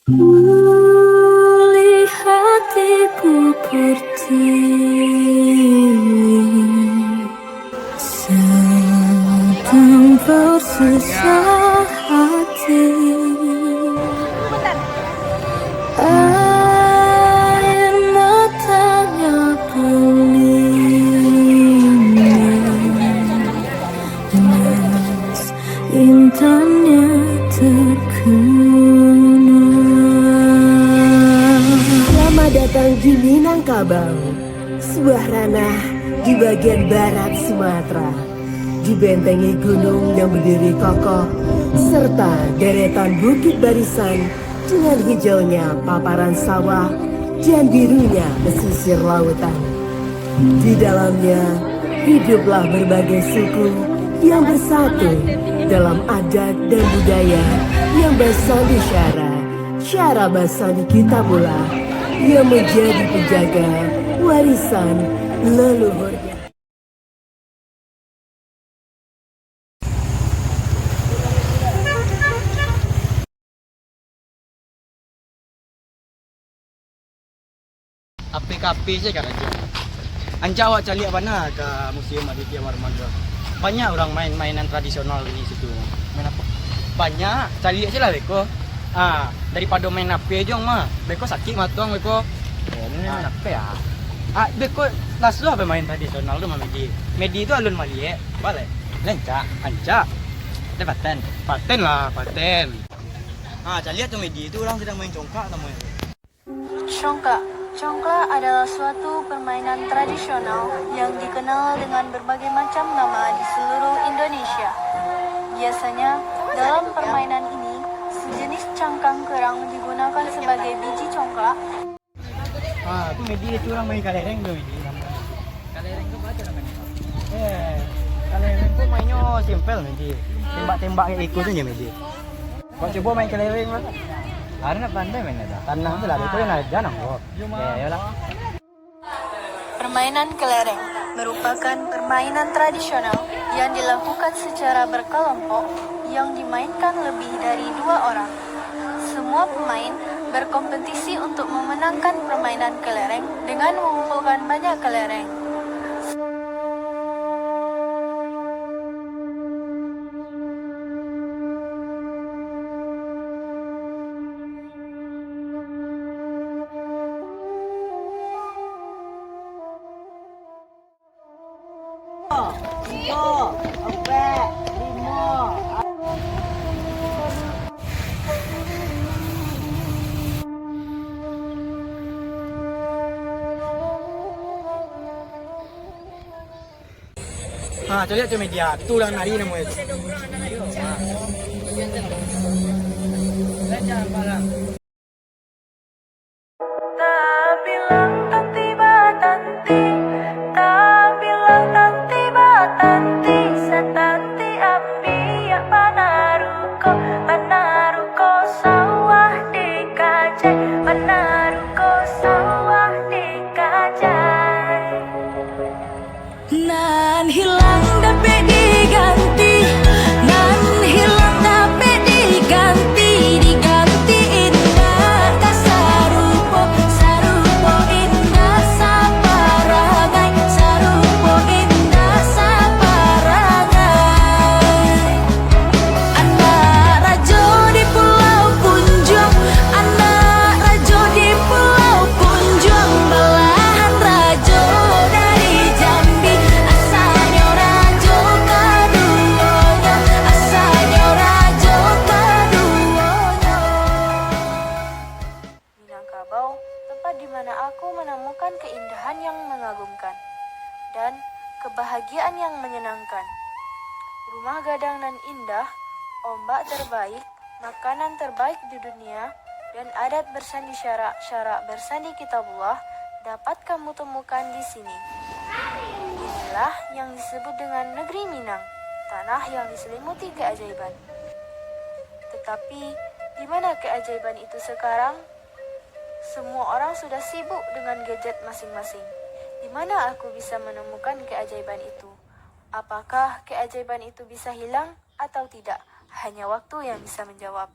Pulih hatiku pertiwi, sedang bersusah hati. Air matanya berlinang, emas intannya terkenang. Selamat datang di Minangkabau, sebuah ranah di bagian barat Sumatera. Dibentengi gunung yang berdiri kokoh, serta deretan bukit barisan dengan hijaunya paparan sawah dan birunya pesisir lautan. Di dalamnya hiduplah berbagai suku yang bersatu dalam adat dan budaya yang bersandi syara bersandi kita pula yang menjadi penjaga warisan leluhurnya. Api-api saja kan aja. Anja awak cari apa mana ke Museum Aditya Warmaga? Banyak orang main mainan tradisional di situ. Main apa? Banyak. Cari aja lah beko. Daripada main api aja mah. Beko sakit matuang beko. Main apa ya? Beko langsung apa main tradisional tu mah Medi. Medi itu alun malie. Balik. Lenca, anca. Ada paten lah, paten. Cari tu Medi itu orang sedang main congkak tamu. Congklak adalah suatu permainan tradisional yang dikenal dengan berbagai macam nama di seluruh Indonesia. Biasanya, dalam permainan ini, sejenis cangkang kerang digunakan sebagai biji congklak. Itu Medi itu orang main kalereng tu Medi. Kalereng tu apa namanya? Kalereng tu mainnya simpel Medi. Tembak-tembak kayak ikut aja Medi. Kau coba main kalereng lah. Hari nak pandai main ada. Tanah tu lah, betul yang ada nang kok. Yalah. Permainan kelereng merupakan permainan tradisional yang dilakukan secara berkelompok yang dimainkan lebih dari 2 orang. Semua pemain berkompetisi untuk memenangkan permainan kelereng dengan mengumpulkan banyak kelereng. Coba lihat tu media. Tu orang nari nama itu. Tak bilang tanti batanti, tak bilang tanti batanti, setanti api ya panaruko sawah di kajai, panaruko sawah di kajai. Nan hilang dapat diganti, nan hilang dapat diganti, diganti indah kasarupo, sarupo indah saparangai, sarupo indah saparangai. Anak rajo di Pulau Punjong, anak rajo di Pulau Punjong, belahan rajo dari Jambi, asalnya rajo kaduonya, asalnya rajo kaduonya. Minangkabau, tempat di mana aku menemukan keindahan yang mengagumkan dan kebahagiaan yang menyenangkan. Rumah gadang nan indah, ombak terbaik, makanan terbaik di dunia, dan adat bersandi syarak bersandi kitabullah dapat kamu temukan di sini. Inilah yang disebut dengan negeri Minang, tanah yang diselimuti keajaiban. Tetapi, di mana keajaiban itu sekarang? Semua orang sudah sibuk dengan gadget masing-masing. Di mana aku bisa menemukan keajaiban itu? Apakah keajaiban itu bisa hilang atau tidak? Hanya waktu yang bisa menjawab.